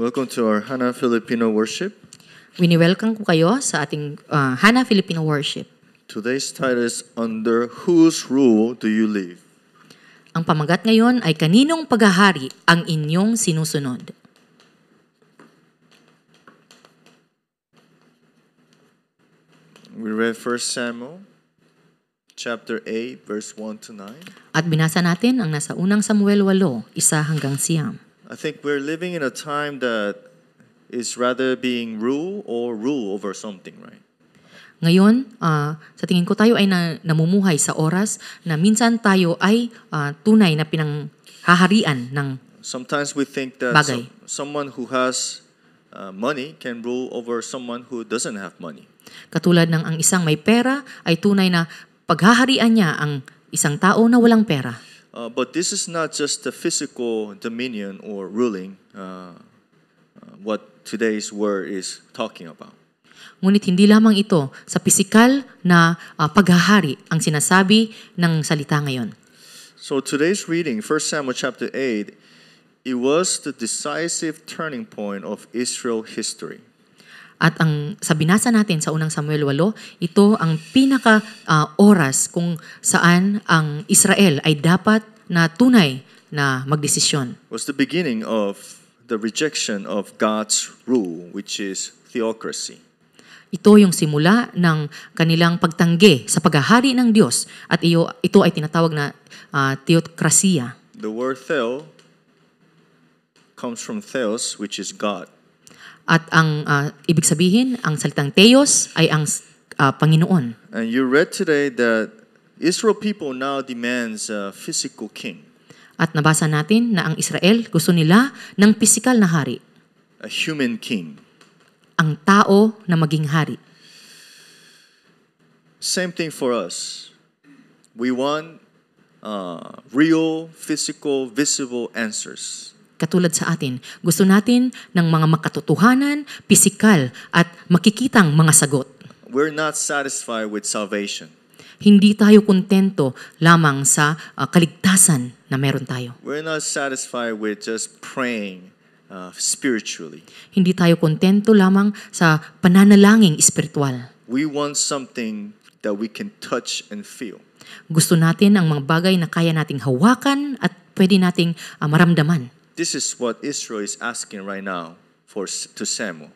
Welcome to our Hana Filipino worship. Wini-welcome ko kayo sa ating Hana Filipino worship. Today's title is Under Whose Rule Do You Live? Ang pamagat ngayon ay kaninong paghahari ang inyong sinusunod? We read 1 Samuel chapter 8 verse 1 to 9. At binasa natin ang nasa unang Samuel 8, 1-9. I think we're living in a time that is rather being rule over something, right? Ngayon, sa tingin ko tayo ay namumuhay sa oras na minsan tayo ay tunay na pinanghaharian ng Sometimes we think that bagay. someone who has money can rule over someone who doesn't have money. Katulad ng ang isang may pera ay tunay na paghaharian niya ang isang tao na walang pera. But this is not just the physical dominion or ruling, what today's word is talking about. Ngunit hindi lamang ito sa pisikal na paghahari ang sinasabi ng salita ngayon. So today's reading, 1 Samuel chapter 8, it was the decisive turning point of Israel history. At ang sa binasa natin sa unang Samuel 8, ito ang pinaka oras kung saan ang Israel ay dapat na tunay na magdesisyon. It was the beginning of the rejection of God's rule, which is theocracy. Ito yung simula ng kanilang pagtanggi sa paghahari ng Diyos at ito ay tinatawag na theokrasiya. The word theo comes from theos, which is God. At ang ibig sabihin, ang salitang Theos ay ang Panginoon. And you read today that Israel people now demands a physical king. At nabasa natin na ang Israel gusto nila ng pisikal na hari. A human king. Ang tao na maging hari. Same thing for us. We want real, physical, visible answers. Katulad sa atin, gusto natin ng mga makatotohanan, pisikal at makikitang mga sagot. We're not satisfied with salvation. Hindi tayo kontento lamang sa kaligtasan na meron tayo. We're not satisfied with just praying spiritually. Hindi tayo kontento lamang sa pananalangin espiritual. We want something that we can touch and feel. Gusto natin ang mga bagay na kaya nating hawakan at pwede nating maramdaman. This is what Israel is asking right now to Samuel.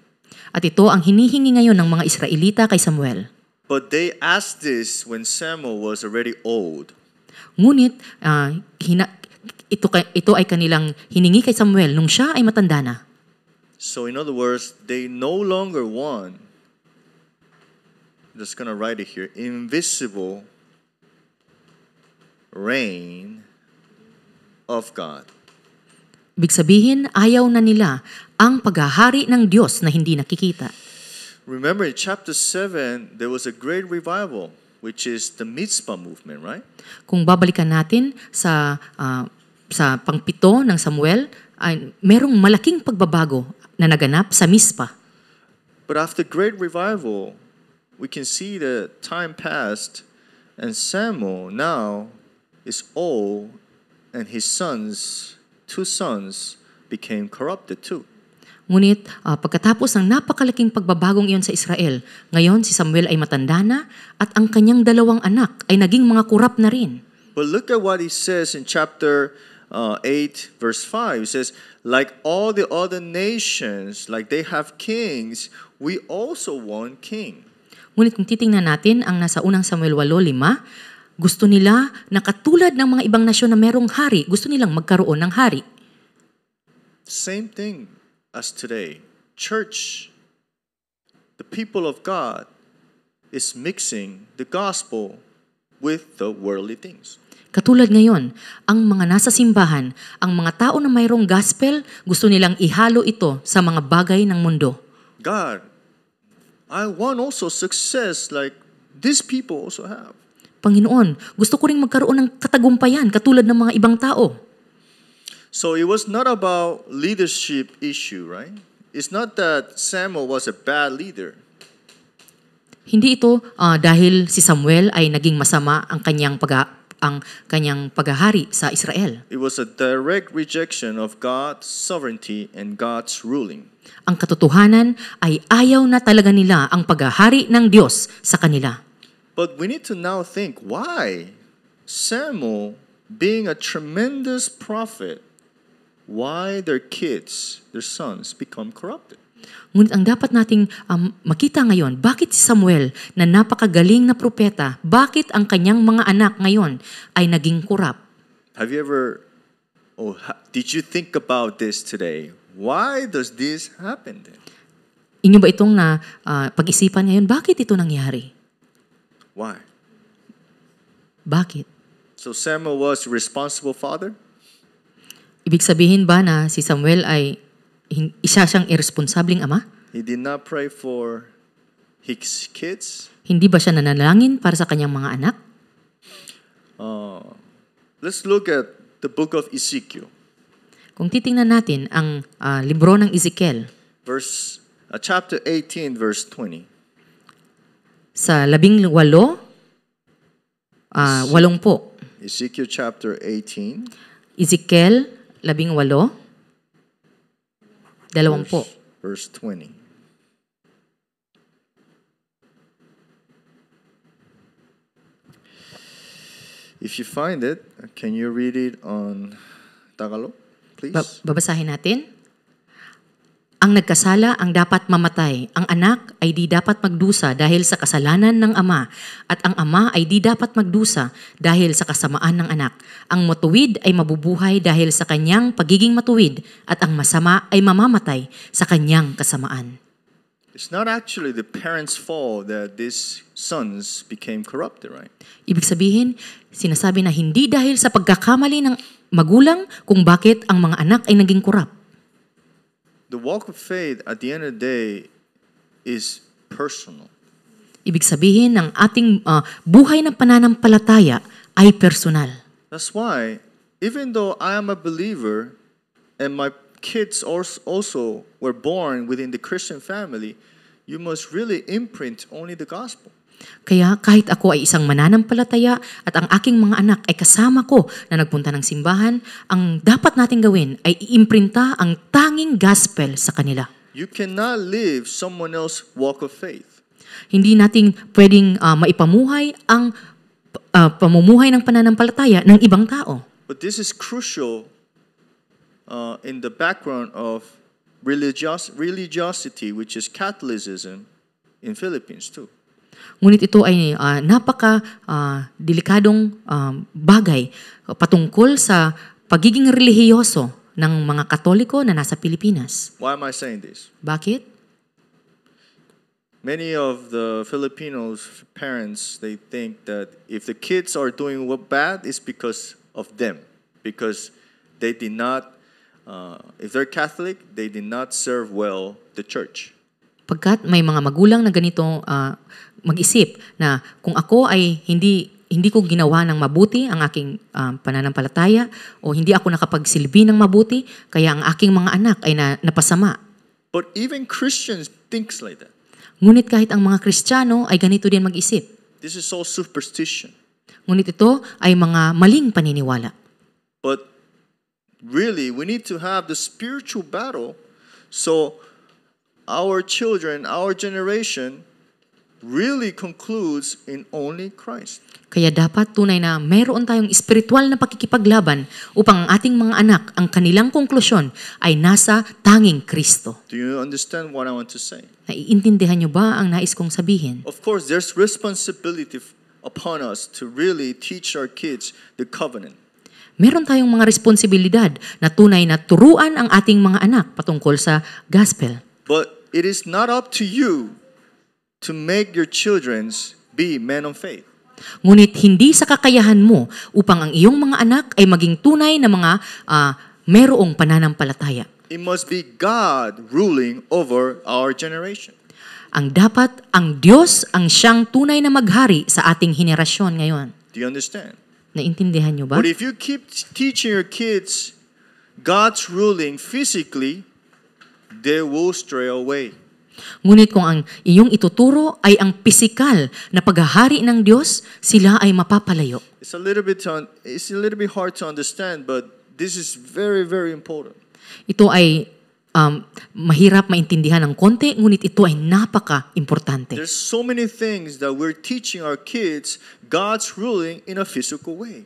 At ito ang hinihingi ngayon ng mga Israelita kay Samuel. But they asked this when Samuel was already old. Ngunit ito ay kanilang hiningi kay Samuel nung siya ay matanda na. So in other words, they no longer want, I'm just going to write it here, invisible reign of God. Ibig sabihin, ayaw na nila ang paghahari ng Diyos na hindi nakikita. Remember in chapter 7, there was a great revival, which is the Mitzvah movement, right? Kung babalikan natin sa pangpito ng Samuel, ay merong malaking pagbabago na naganap sa Mizpah. But after great revival, we can see that time passed and Samuel now is old and his two sons became corrupted too. Ngunit pagkatapos ng napakalaking pagbabagong iyon sa Israel, ngayon si Samuel ay matanda na at ang kanyang dalawang anak ay naging mga kurap na rin. But look at what he says in chapter 8 verse 5. He says, like all the other nations, like they have kings, we also want king. Ngunit kung titingnan natin ang nasa unang Samuel 8:5, gusto nila na katulad ng mga ibang nasyon na merong hari, gusto nilang magkaroon ng hari. Same thing as today. Church, the people of God, is mixing the gospel with the worldly things. Katulad ngayon, ang mga nasa simbahan, ang mga tao na mayroong gospel, gusto nilang ihalo ito sa mga bagay ng mundo. God, I want also success like these people also have. Panginoon, gusto ko ring magkaroon ng katagumpayan katulad ng mga ibang tao. So it was not about leadership issue, right? It's not that Samuel was a bad leader. Hindi ito dahil si Samuel ay naging masama ang kanyang ang kanyang paghahari sa Israel. It was a direct rejection of God's sovereignty and God's ruling. Ang katotohanan ay ayaw na talaga nila ang paghahari ng Diyos sa kanila. But we need to now think why Samuel, being a tremendous prophet, why their kids, their sons, become corrupted. Ngunit ang dapat nating makita ngayon, bakit si Samuel na napakagaling na propeta, bakit ang kanyang mga anak ngayon ay naging corrupt? Have you ever, did you think about this today? Why does this happen then? Inyo ba itong pag-isipan ngayon, bakit ito nangyari? Why? Bakit? So Samuel was a responsible father? Ibig sabihin ba na si Samuel ay isa siyang irresponsableng ama? He did not pray for his kids? Hindi ba siya nanalangin para sa kanyang mga anak? Let's look at the book of Ezekiel. Kung titingnan natin ang libro ng Ezekiel, chapter 18, verse 20. sa 18, 80. Ezekiel chapter 18, Ezekiel 18, 20. verse 20. If you find it, can you read it on Tagalog, please? Babasahin natin. Ang nagkasala ang dapat mamatay. Ang anak ay di dapat magdusa dahil sa kasalanan ng ama. At ang ama ay di dapat magdusa dahil sa kasamaan ng anak. Ang matuwid ay mabubuhay dahil sa kanyang pagiging matuwid. At ang masama ay mamamatay sa kanyang kasamaan. It's not actually the parents' fault that these sons became corrupted, right? Ibig sabihin, sinasabi na hindi dahil sa pagkakamali ng magulang kung bakit ang mga anak ay naging corrupt. The walk of faith at the end of the day is personal. Ibig sabihin ng ating buhay ng pananampalataya ay personal. That's why, even though I am a believer and my kids also were born within the Christian family, you must really imprint only the gospel. Kaya kahit ako ay isang mananampalataya at ang aking mga anak ay kasama ko na nagpunta ng simbahan, ang dapat nating gawin ay iimprinta ang tanging gospel sa kanila. You cannot live someone else's walk of faith. Hindi nating pwedeng maipamuhay ang pamumuhay ng pananampalataya ng ibang tao. But this is crucial in the background of religiosity, which is Catholicism in Philippines too. Ngunit ito ay delikadong bagay patungkol sa pagiging relihiyoso ng mga Katoliko na nasa Pilipinas. Why am I saying this? Bakit? Many of the Filipinos' parents, they think that if the kids are doing bad, it's because of them. Because they did not, if they're Catholic, they did not serve well the church. Pagkat may mga magulang na ganito mag-isip na kung ako ay hindi ko ginawa ng mabuti ang aking pananampalataya o hindi ako nakapagsilbi ng mabuti, kaya ang aking mga anak ay napasama. But even Christians thinks like that. Ngunit kahit ang mga Kristiyano ay ganito din mag-isip. This is all superstition. Ngunit ito ay mga maling paniniwala. But really, we need to have the spiritual battle so our children, our generation really concludes in only Christ. Kaya dapat tunay na mayroon tayong espiritual na pakikipaglaban upang ang ating mga anak, ang kanilang konklusyon ay nasa tanging Kristo. Do you understand what I want to say? Naiintindihan niyo ba ang nais kong sabihin? Of course, there's responsibility upon us to really teach our kids the covenant. Meron tayong mga responsibilidad na tunay na turuan ang ating mga anak patungkol sa gospel. But it is not up to you to make your children be men of faith. Ngunit hindi sa kakayahan mo upang ang iyong mga anak ay maging tunay na mga merong pananampalataya. It must be God ruling over our generation. Ang dapat, ang Diyos ang siyang tunay na maghari sa ating henerasyon ngayon. Do you understand? Naintindihan niyo ba? But if you keep teaching your kids God's ruling physically, they will stray away. Ngunit kung ang iyong ituturo ay ang pisikal na paghahari ng Diyos, sila ay mapapalayo. It's a little bit hard to understand, but this is very, very important. Ito ay mahirap maintindihan ng konti, ngunit ito ay napaka-importante. There's so many things that we're teaching our kids God's ruling in a physical way.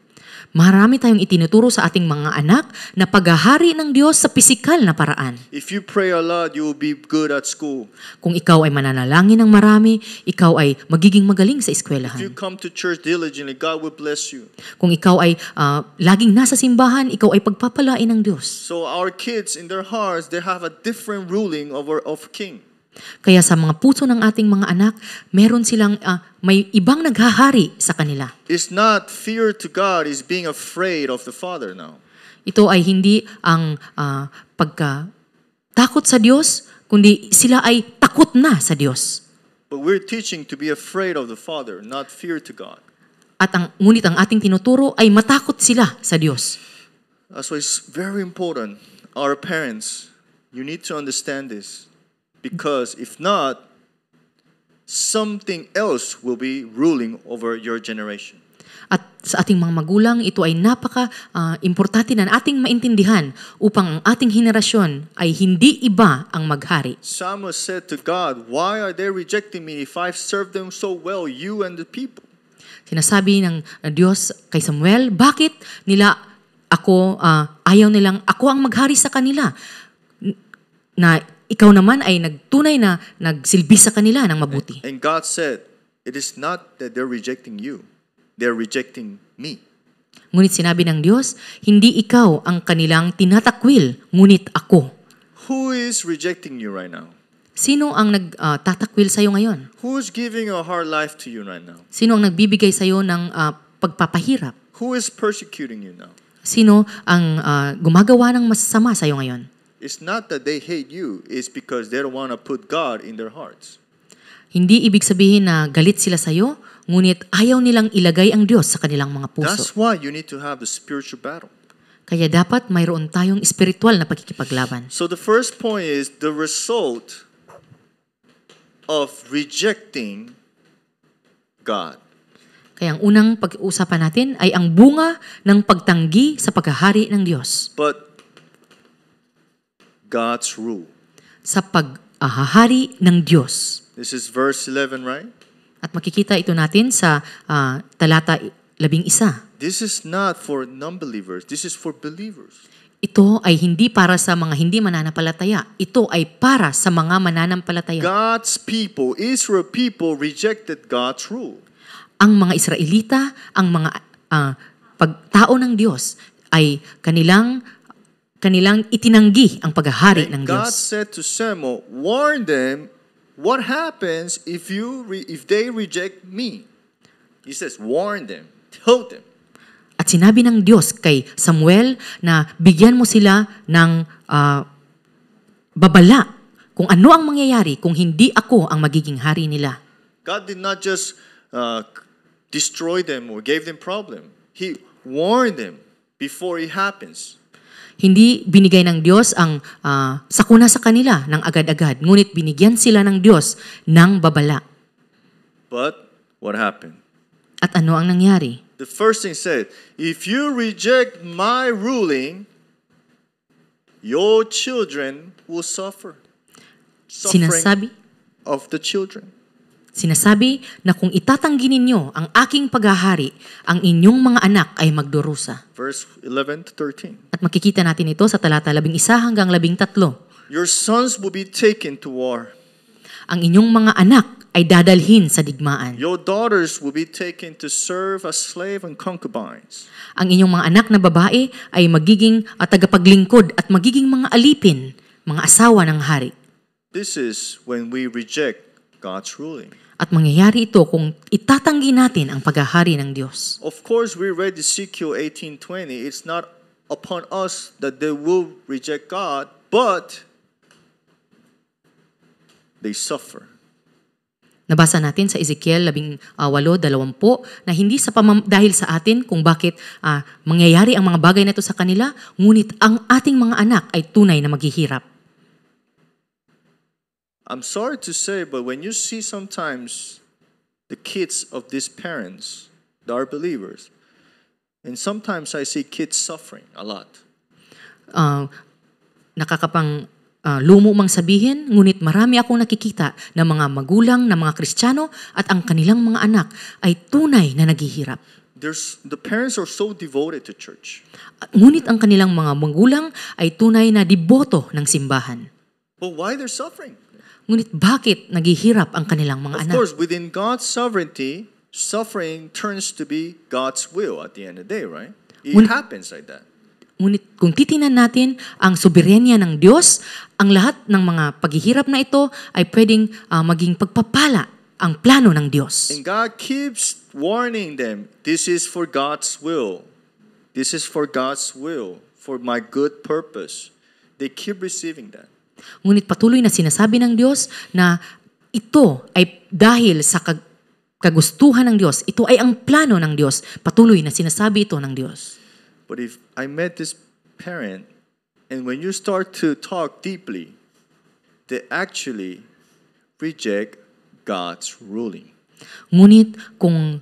Marami tayong itinuturo sa ating mga anak na paghahari ng Diyos sa pisikal na paraan. If you pray a lot, you will be good at school. Kung ikaw ay mananalangin ng marami, ikaw ay magiging magaling sa If you eskwelahan. come to church diligently, God will bless you. Kung ikaw ay laging nasa simbahan, ikaw ay pagpapalain ng Diyos. So our kids, in their hearts, they have a different ruling of king. Kaya sa mga puso ng ating mga anak, meron silang may ibang naghahari sa kanila. It's not fear to God, it's being afraid of the Father now. Ito ay hindi ang pagkatakot sa Diyos, kundi sila ay takot na sa Diyos. But we're teaching to be afraid of the Father, not fear to God. At ngunit ang ating tinuturo ay matakot sila sa Diyos. That's why it's very important. Our parents, you need to understand this. Because if not, something else will be ruling over your generation. At sa ating mga magulang, ito ay napaka-importante na ating maintindihan upang ang ating henerasyon ay hindi iba ang maghari. Samuel said to God, "Why are they rejecting me if I've served them so well, you and the people?" Sinasabi ng Diyos kay Samuel, bakit nila ayaw nilang ako ang maghari sa kanila? Na ikaw naman ay nagtunay na nagsilbi sa kanila ng mabuti. And God said, "It is not that they're rejecting you. They're rejecting me." Ngunit sinabi ng Diyos, hindi ikaw ang kanilang tinatakwil, ngunit ako. Who is rejecting you right now? Sino ang nagtatakwil sa iyo ngayon? Who is giving a hard life to you right now? Sino ang nagbibigay sa iyo ng pagpapahirap? Who is persecuting you now? Sino ang gumagawa ng masama sa iyo ngayon? It's not that they hate you, it's because they don't want to put God in their hearts. Hindi ibig sabihin na galit sila sa iyo, ngunit ayaw nilang ilagay ang Diyos sa kanilang mga puso. That's why you need to have the spiritual battle. Kaya dapat mayroon tayong espiritual na pagkikipaglaban. So the first point is the result of rejecting God. Kaya ang unang pag-uusapan natin ay ang bunga ng pagtanggi sa paghahari ng Diyos. But God's rule. Sa paghahari ng Diyos. This is verse 11, right? At makikita ito natin sa talata 11. This is not for non-believers. This is for believers. Ito ay hindi para sa mga hindi mananampalataya. Ito ay para sa mga mananampalataya. God's people, Israel people, rejected God's rule. Ang mga Israelita, ang mga pagtao ng Diyos ay kanilang itinanggi ang paghahari ng God Diyos. said to Samuel, "Warn them what happens if they reject me." He says, "Warn them, tell them." At sinabi ng Diyos kay Samuel na bigyan mo sila ng babala kung ano ang mangyayari kung hindi ako ang magiging hari nila. God did not just destroy them or gave them problem. He warned them before it happens. Hindi binigay ng Diyos ang sakuna sa kanila ng agad-agad, ngunit binigyan sila ng Diyos ng babala. But what happened? At ano ang nangyari? The first thing said, "If you reject my ruling, your children will suffer." Suffering of the children. Sinasabi na kung itatanggi ninyo ang aking paghahari, ang inyong mga anak ay magdurusa. Verse 11 to 13. At makikita natin ito sa talata 11 hanggang 13. Your sons will be taken to war. Ang inyong mga anak ay dadalhin sa digmaan. Your daughters will be taken to serve as slave and concubines. Ang inyong mga anak na babae ay magiging tagapaglingkod at magiging mga alipin, mga asawa ng hari. This is when we reject God's ruling. At mangyayari ito kung itatanggi natin ang paghahari ng Diyos. Of course, we read Ezekiel 18:20. It's not upon us that they will reject God, but they suffer. Nabasa natin sa Ezekiel 18:20 na hindi dahil sa atin kung bakit mangyayari ang mga bagay na ito sa kanila, ngunit ang ating mga anak ay tunay na maghihirap. I'm sorry to say, but when you see sometimes the kids of these parents that are believers, and sometimes I see kids suffering a lot. Nakakapang lumo mang sabihin, ngunit marami akong nakikita ng mga magulang na mga Kristiyano at ang kanilang mga anak ay tunay na naghihirap. The parents are so devoted to church. Ngunit ang kanilang mga magulang ay tunay na deboto ng simbahan. But why they're suffering? Ngunit bakit naghihirap ang kanilang mga Of anak? course, within God's sovereignty, suffering turns to be God's will at the end of the day, right? It happens like that. Ngunit kung titingnan natin ang soberenya ng Diyos, ang lahat ng mga paghihirap na ito ay pwedeng maging pagpapala ang plano ng Diyos. And God keeps warning them, this is for God's will. This is for God's will, for my good purpose. They keep receiving that. Ngunit patuloy na sinasabi ng Diyos na ito ay dahil sa kagustuhan ng Diyos. Ito ay ang plano ng Diyos. Patuloy na sinasabi ito ng Diyos. But if I met this parent, and when you start to talk deeply, they actually reject God's ruling. Ngunit kung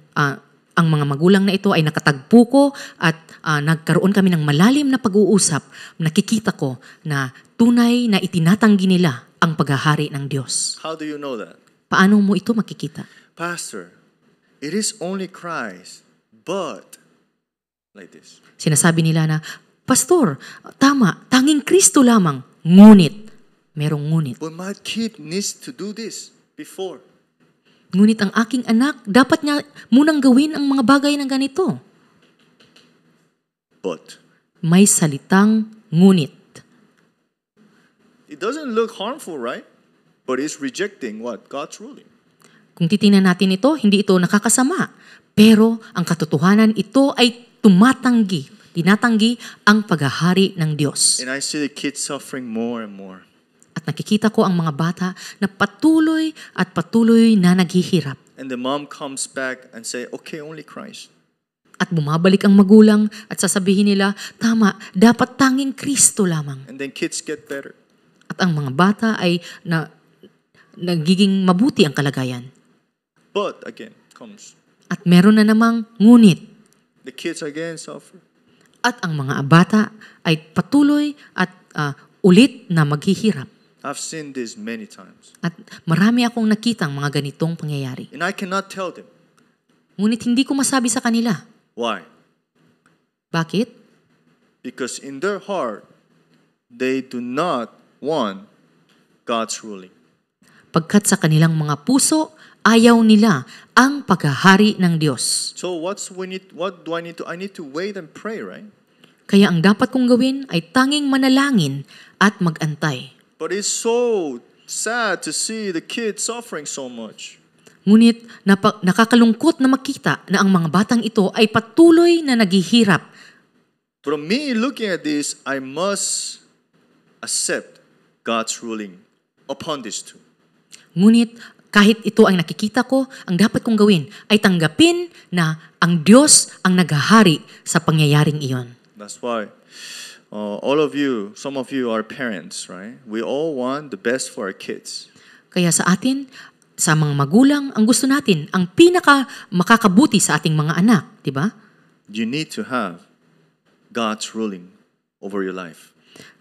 ang mga magulang na ito ay nakatagpo ko at nagkaroon kami ng malalim na pag-uusap, nakikita ko na tunay na itinatanggi nila ang paghahari ng Diyos. How do you know that? Paano mo ito makikita? Pastor, it is only Christ, but like this. Sinasabi nila na, Pastor, tama, tanging Kristo lamang. Ngunit, merong ngunit. But my kid needs to do this before. Ngunit ang aking anak, dapat niya munang gawin ang mga bagay na ganito. But May salitang ngunit. it doesn't look harmful, right? But it's rejecting what? God's ruling. Kung titingnan natin ito, hindi ito nakakasama. Pero ang katotohanan, ito ay tinatanggi ang paghahari ng Diyos. And I see the kids suffering more and more. At nakikita ko ang mga bata na patuloy na naghihirap. And the mom comes back and say, okay, only Christ. At bumabalik ang magulang at sasabihin nila, tama, dapat tanging Kristo lamang. And then kids get better. At ang mga bata ay nagiging mabuti ang kalagayan. But again, comes. At meron na namang ngunit. The kids again suffer. At ang mga bata ay patuloy at ulit na maghihirap. I've seen this many times. At marami akong nakitang mga ganitong pangyayari. And I cannot tell them. Ngunit hindi ko masabi sa kanila. Why? Bakit? Because in their heart, they do not want God's ruling. Pagkat sa kanilang mga puso, ayaw nila ang paghahari ng Diyos. So what do I need to? I need to wait and pray, right? Kaya ang dapat kong gawin ay tanging manalangin at magantay. But it's so sad to see the kids suffering so much. Ngunit nakakalungkot na makita na ang mga batang ito ay patuloy na naghihirap. But me looking at this, I must accept God's ruling upon these two. Ngunit kahit ito ang nakikita ko, ang dapat kong gawin ay tanggapin na ang Diyos ang naghahari sa pangyayaring iyon. That's why all of you, some of you are parents, right? We all want the best for our kids. Kaya sa atin, sa mga magulang, ang gusto natin, ang pinaka makakabuti sa ating mga anak, di ba? You need to have God's ruling over your life.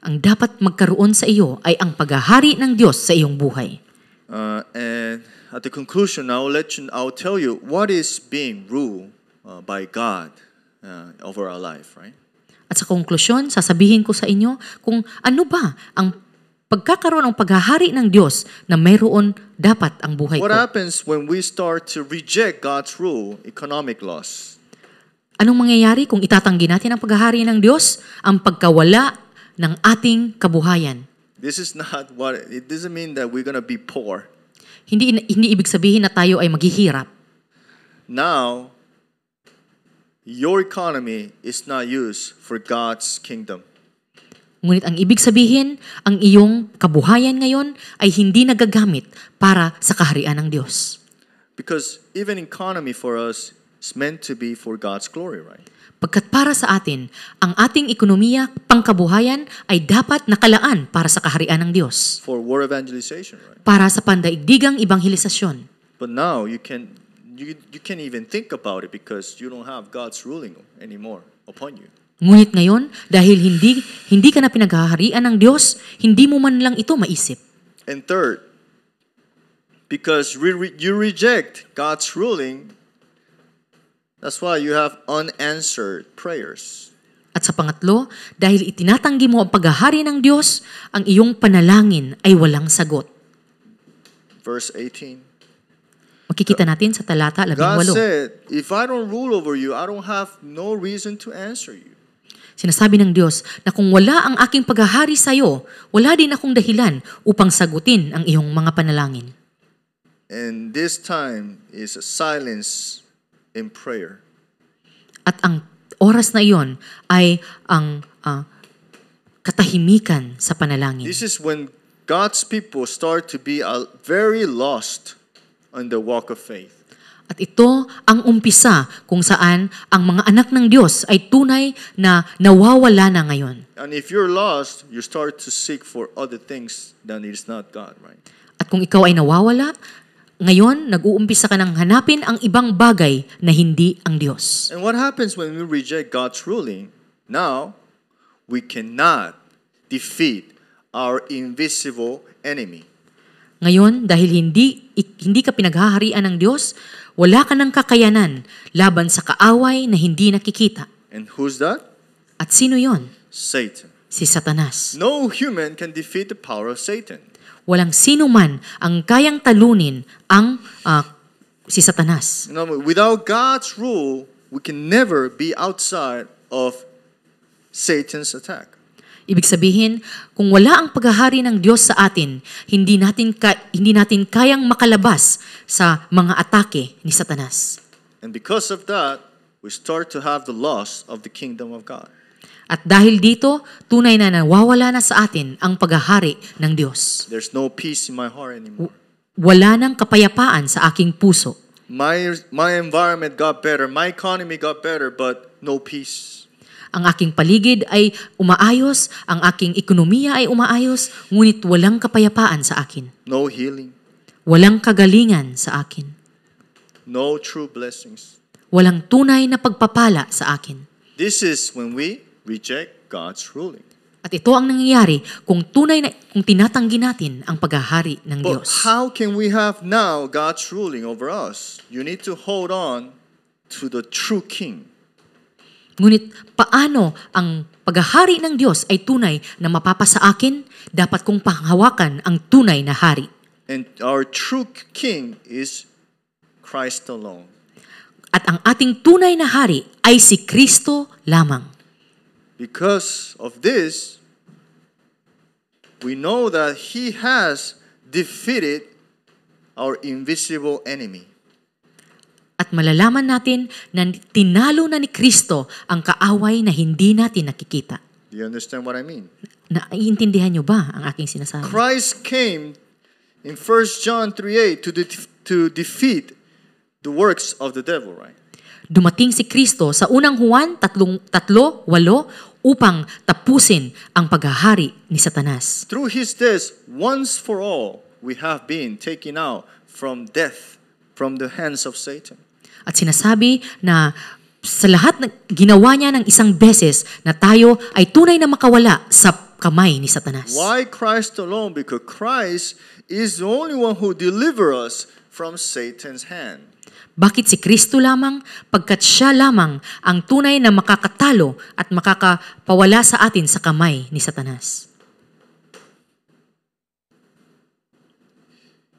Ang dapat magkaroon sa iyo ay ang paghahari ng Diyos sa iyong buhay. And at the conclusion, I'll tell you what is being ruled by God over our life, right? At sa konklusyon, sasabihin ko sa inyo kung ano ba ang pagkakaroon ng paghahari ng Diyos na mayroon dapat ang buhay What ko. happens when we start to reject God's rule, economic loss? Anong mangyayari kung itatanggi natin ang paghahari ng Diyos, ang pagkawala ng ating kabuhayan? This is not it doesn't mean that we're gonna be poor. Hindi ibig sabihin na tayo ay maghihirap. Now, your economy is not used for God's kingdom. Ngunit ang ibig sabihin, ang iyong kabuhayan ngayon ay hindi nagagamit para sa kaharian ng Diyos. Because even economy for us is meant to be for God's glory, right? Pagkat para sa atin, ang ating ekonomiya, pangkabuhayan ay dapat nakalaan para sa kaharian ng Diyos, for war evangelization, right? para sa pandaigdigang ebanghelisasyon. But now you can't even think about it because you don't have God's ruling anymore upon you. Ngunit ngayon, dahil hindi ka na pinaghaharian ng Diyos, hindi mo man lang ito maisip. And third, because you reject God's ruling, that's why you have unanswered prayers. At sa pangatlo, dahil itinatanggi mo ang paghahari ng Diyos, ang iyong panalangin ay walang sagot. Verse 18. Makikita natin sa talata God 18. said, if I don't rule over you, I don't have no reason to answer you. Sinasabi ng Diyos na kung wala ang aking paghahari sa iyo, wala din akong dahilan upang sagutin ang iyong mga panalangin. And this time is a silence in prayer. At ang oras na iyon ay ang katahimikan sa panalangin. This is when God's people start to be very lost on the walk of faith. At ito ang umpisa kung saan ang mga anak ng Diyos ay tunay na nawawala na ngayon. And if you're lost, you start to seek for other things than it is not God, right? At kung ikaw ay nawawala, ngayon nag-uumpisa ka ng hanapin ang ibang bagay na hindi ang Diyos. And what happens when we reject God's ruling? Now, we cannot defeat our invisible enemy. Ngayon, dahil hindi ka pinaghaharian ng Diyos, wala ka ng kakayanan laban sa kaaway na hindi nakikita. And who's that? At sino yon? Satan. Si Satanas. No human can defeat the power of Satan. Walang sino man ang kayang talunin ang si Satanas. You know, without God's rule, we can never be outside of Satan's attack. Ibig sabihin, kung wala ang paghahari ng Diyos sa atin, hindi natin kayang makalabas sa mga atake ni Satanas. And because of that, we start to have the loss of the kingdom of God. At dahil dito, tunay na nawawala na sa atin ang paghahari ng Diyos. There's no peace in my heart anymore. Wala nang kapayapaan sa aking puso. My environment got better, my economy got better, but no peace. Ang aking paligid ay umaayos, ang aking ekonomiya ay umaayos, ngunit walang kapayapaan sa akin. No healing. Walang kagalingan sa akin. No true blessings. Walang tunay na pagpapala sa akin. This is when we reject God's ruling. At ito ang nangyayari kung tinatanggi natin ang paghahari ng But Diyos. how can we have now God's ruling over us? You need to hold on to the true king. Ngunit paano ang paghahari ng Diyos ay tunay na mapapasa akin? Dapat kong panghawakan ang tunay na hari. And our true king is Christ alone. At ang ating tunay na hari ay si Kristo lamang. Because of this, we know that He has defeated our invisible enemy. At malalaman natin na tinalo na ni Kristo ang kaaway na hindi natin nakikita. Do you understand what I mean? Naiintindihan niyo ba ang aking sinasabi? Christ came in 1 John 3:8 to defeat the works of the devil, right? Dumating si Kristo sa unang Juan 3:8 upang tapusin ang paghahari ni Satanas. Through His death, once for all, we have been taken out from death, from the hands of Satan. At sinasabi na sa lahat na ginawa niya ng isang beses na tayo ay tunay na makawala sa kamay ni Satanas. Why Christ alone? Because Christ is the only one who delivers us from Satan's hand. Bakit si Kristo lamang? Pagkat siya lamang ang tunay na makakatalo at makakapawala sa atin sa kamay ni Satanas.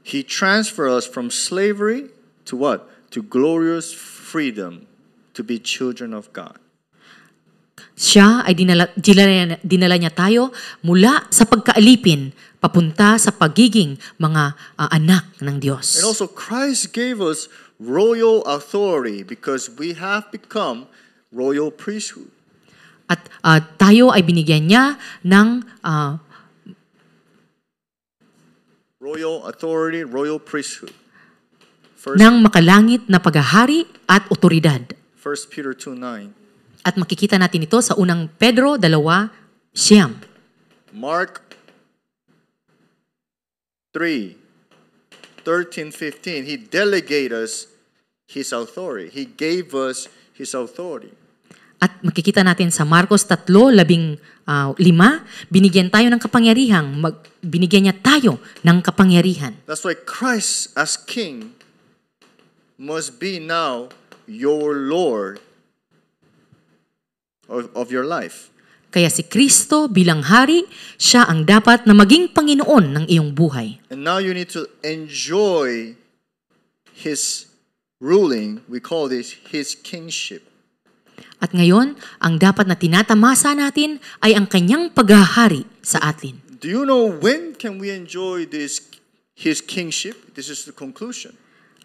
He transfers us from slavery to what? To glorious freedom to be children of God. Siya ay dinala niya tayo mula sa pagkaalipin papunta sa pagiging mga anak ng Diyos. And also Christ gave us royal authority because we have become royal priesthood. At tayo ay binigyan niya ng Royal authority, royal priesthood. ng makalangit na paghahari at otoridad. 1 Peter 2:9. At makikita natin ito sa unang Pedro 2:9. Siyam. Mark 3:13-15. He delegated us His authority. He gave us His authority. At makikita natin sa Marcos 3:15, binigyan tayo ng kapangyarihan, binigyan niya tayo ng kapangyarihan. That's why Christ as King must be now your Lord of your life. Kaya si Kristo bilang hari, siya ang dapat na maging Panginoon ng iyong buhay. And now you need to enjoy His ruling. We call this His kingship. At ngayon, ang dapat na tinatamasa natin ay ang kanyang paghahari sa atin. Do you know when can we enjoy His kingship? This is the conclusion.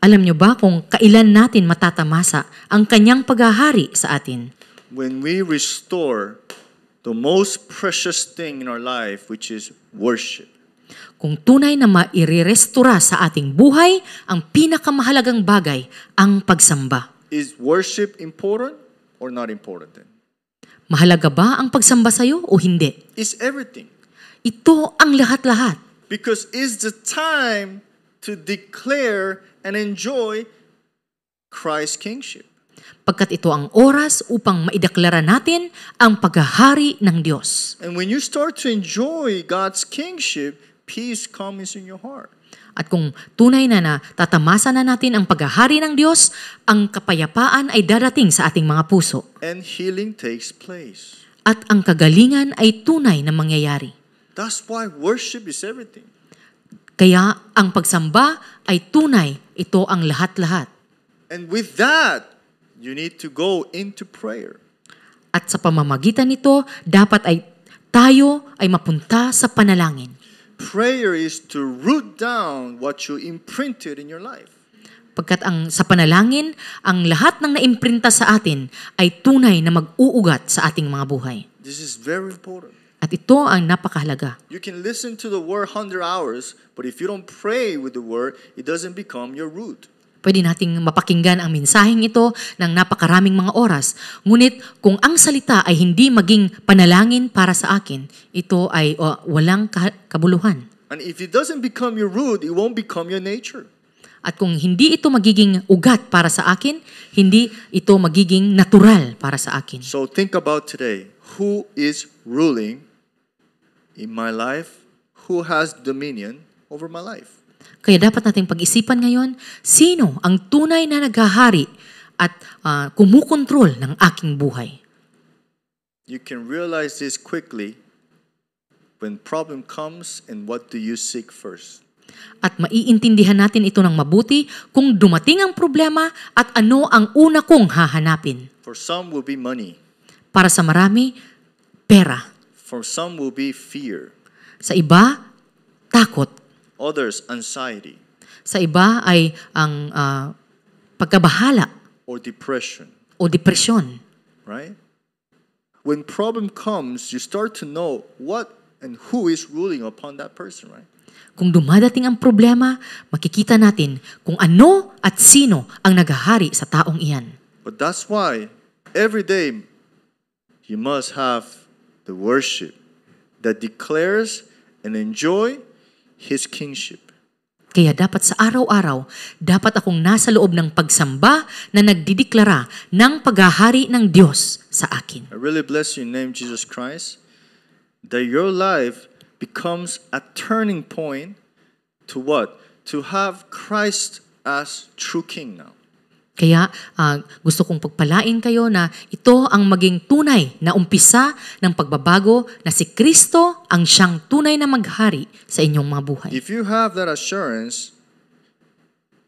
Alam niyo ba kung kailan natin matatamasa ang kanyang paghahari sa atin? When we restore the most precious thing in our life, which is worship. Kung tunay na mairerestora sa ating buhay, ang pinakamahalagang bagay, ang pagsamba. Is worship important or not important then? Mahalaga ba ang pagsamba sa iyo o hindi? It's everything. Ito ang lahat-lahat. Because it's the time to declare and enjoy Christ's kingship. Pagkat ito ang oras upang maideklara natin ang paghahari ng Diyos. And when you start to enjoy God's kingship, peace comes in your heart. At kung tunay na tatamasa na natin ang paghahari ng Diyos, ang kapayapaan ay darating sa ating mga puso. And healing takes place. At ang kagalingan ay tunay na mangyayari. That's why worship is everything. Kaya ang pagsamba ay tunay, ito ang lahat-lahat. And with that, you need to go into prayer. At sa pamamagitan nito, dapat ay tayo ay mapunta sa panalangin. Prayer is to root down what you imprinted in your life. Pagkat sa panalangin, ang lahat ng naimprinta sa atin ay tunay na mag-uugat sa ating mga buhay. This is very important. At ito ang napakahalaga. You can listen to the word 100 hours, but if you don't pray with the word, it doesn't become your root. Pwede nating mapakinggan ang mensaheng ito ng napakaraming mga oras. Ngunit kung ang salita ay hindi maging panalangin para sa akin, ito ay walang kabuluhan. And if it doesn't become your root, it won't become your nature. At kung hindi ito magiging ugat para sa akin, hindi ito magiging natural para sa akin. So think about today. Who is ruling in my life? Who has dominion over my life? Kaya dapat nating pag-isipan ngayon, sino ang tunay na naghahari at kumukontrol ng aking buhay? You can realize this quickly when problem comes and what do you seek first. At maiintindihan natin ito ng mabuti kung dumating ang problema at ano ang una kong hahanapin. For some will be money. Para sa marami, pera. For some will be fear. Sa iba, takot. Others, anxiety. Sa iba ay ang pagkabahala Or depression. o depresyon. Right? When problem comes, you start to know what and who is ruling upon that person, right? Kung dumadating ang problema, makikita natin kung ano at sino ang naghahari sa taong iyan. But that's why every day you must have the worship that declares and enjoy His kingship. Kaya dapat sa araw-araw, dapat akong nasa loob ng pagsamba na nagdideklara ng paghahari ng Diyos sa akin. I really bless you in the name of Jesus Christ that your life becomes a turning point to what? To have Christ as true King now. Kaya gusto kong pagpalain kayo na ito ang maging tunay na umpisa ng pagbabago na si Kristo ang siyang tunay na maghari sa inyong mga buhay. If you have that assurance,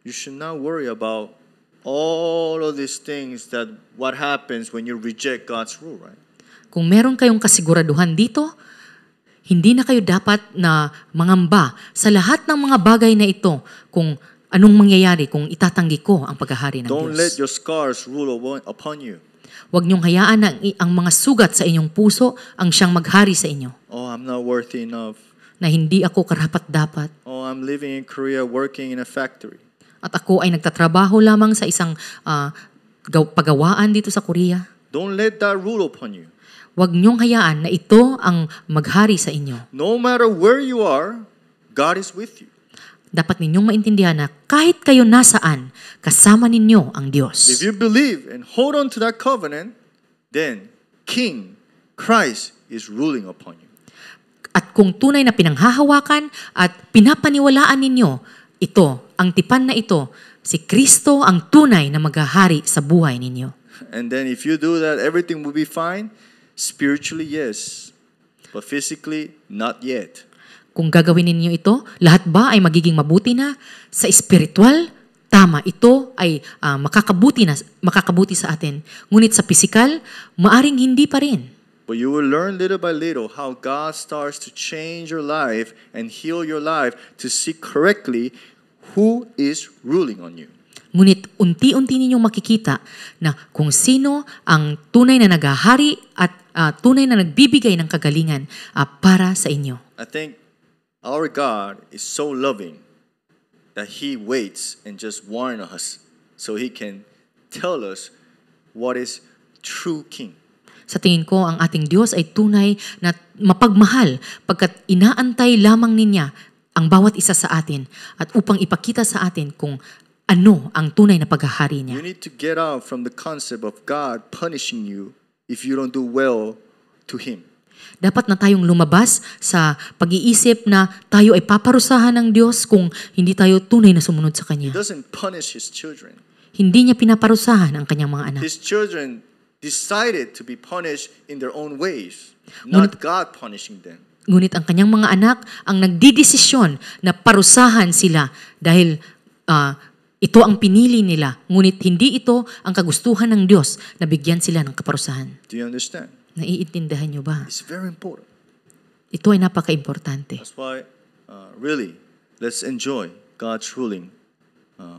you should not worry about all of these things that what happens when you reject God's rule, right? Kung meron kayong kasiguraduhan dito, hindi na kayo dapat na mangamba sa lahat ng mga bagay na ito kung anong mangyayari kung itatanggi ko ang paghahari ng Don't Diyos. let your scars rule upon you. Huwag niyong hayaan na ang mga sugat sa inyong puso ang siyang maghari sa inyo. Oh, I'm not worthy enough. Na hindi ako karapat-dapat. Oh, I'm living in Korea working in a factory. At ako ay nagtatrabaho lamang sa isang pagawaan dito sa Korea. Don't let that rule upon you. Huwag niyong hayaan na ito ang maghari sa inyo. No matter where you are, God is with you. Dapat ninyong maintindihan na kahit kayo nasaan, kasama ninyo ang If Diyos. you believe and hold on to that covenant, then King Christ is ruling upon you. At kung tunay na pinanghahawakan at pinapaniwalaan ninyo, ito, ang tipan na ito, si Kristo ang tunay na maghahari sa buhay ninyo. And then if you do that, everything will be fine. Spiritually, yes. But physically, not yet. Kung gagawin ninyo ito, lahat ba ay magiging mabuti na? Sa espiritual, tama, ito ay makakabuti sa atin. Ngunit sa pisikal, maaring hindi pa rin. But you will learn little by little how God starts to change your life and heal your life to see correctly who is ruling on you. Ngunit unti-unti ninyong makikita na kung sino ang tunay na naghahari at tunay na nagbibigay ng kagalingan para sa inyo. I think our God is so loving that He waits and just warns us so He can tell us what is true King. Sa tingin ko, ang ating Diyos ay tunay na mapagmahal pagkat inaantay lamang niya ang bawat isa sa atin at upang ipakita sa atin kung ano ang tunay na paghahari niya. You need to get out from the concept of God punishing you if you don't do well to Him. Dapat na tayong lumabas sa pag-iisip na tayo ay paparusahan ng Diyos kung hindi tayo tunay na sumunod sa He Kanya. doesn't punish His children. Hindi niya pinaparusahan ang kanyang mga anak. His children decided to be punished in their own ways, not God punishing them. Ngunit ang kanyang mga anak ang nagdidesisyon na parusahan sila dahil ito ang pinili nila. Ngunit hindi ito ang kagustuhan ng Diyos na bigyan sila ng kaparusahan. Do you understand? Naiintindihan niyo ba? It's very important. Ito ay napaka-importante. That's why, really, let's enjoy God's ruling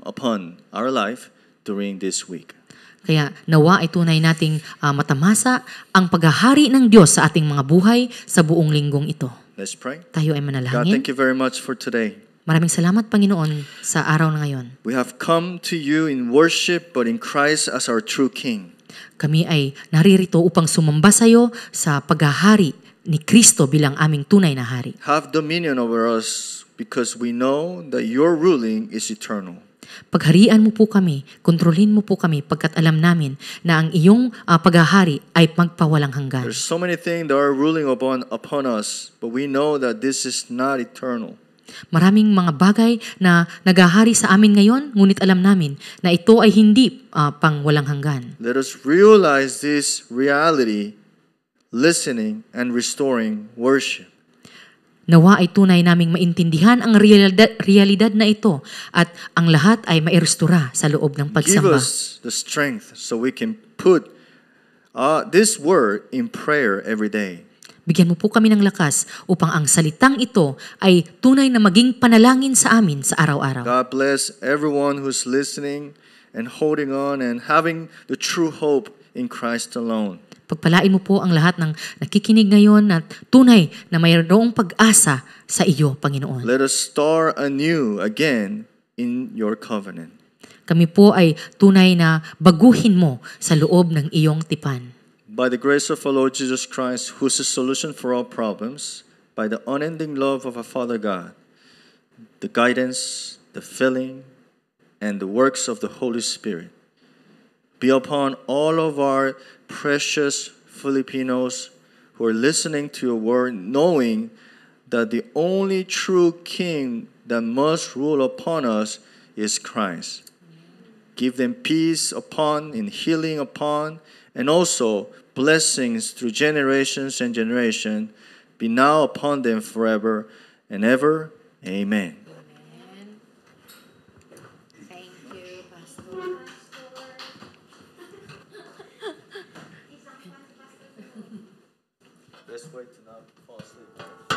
upon our life during this week. Kaya nawa ay tunay nating matamasa ang paghahari ng Diyos sa ating mga buhay sa buong linggong ito. Let's pray. Tayo ay God, manalangin. thank you very much for today. Maraming salamat, Panginoon, sa araw na ngayon. We have come to you in worship, but in Christ as our true King. Kami ay naririto upang sumamba sa iyo sa paghahari ni Kristo bilang aming tunay na hari. Have dominion over us because we know that your ruling is eternal. Pagharian mo po kami, kontrolin mo po kami pagkat alam namin na ang iyong paghahari ay magpawalang hanggan. There's so many things that are ruling upon us, but we know that this is not eternal. Maraming mga bagay na naghahari sa amin ngayon, ngunit alam namin na ito ay hindi pang walang hanggan. Let us realize this reality, listening and restoring worship. Nawa ay tunay naming maintindihan ang realidad na ito at ang lahat ay mairestora sa loob ng Give pagsamba. us the strength so we can put this word in prayer every day. Bigyan mo po kami ng lakas upang ang salitang ito ay tunay na maging panalangin sa amin sa araw-araw. God bless everyone who's listening and holding on and having the true hope in Christ alone. Pagpalain mo po ang lahat ng nakikinig ngayon at tunay na mayroong pag-asa sa iyo, Panginoon. Let us start anew again in your covenant. Kami po ay tunay na baguhin mo sa loob ng iyong tipan. By the grace of our Lord Jesus Christ, who is the solution for all problems, by the unending love of our Father God, the guidance, the filling, and the works of the Holy Spirit, be upon all of our precious Filipinos who are listening to your word, knowing that the only true King that must rule upon us is Christ. Give them peace upon and healing upon, and also blessings through generations and generation be now upon them forever and ever. Amen. Thank you, Pastor. Let's wait to not fall asleep.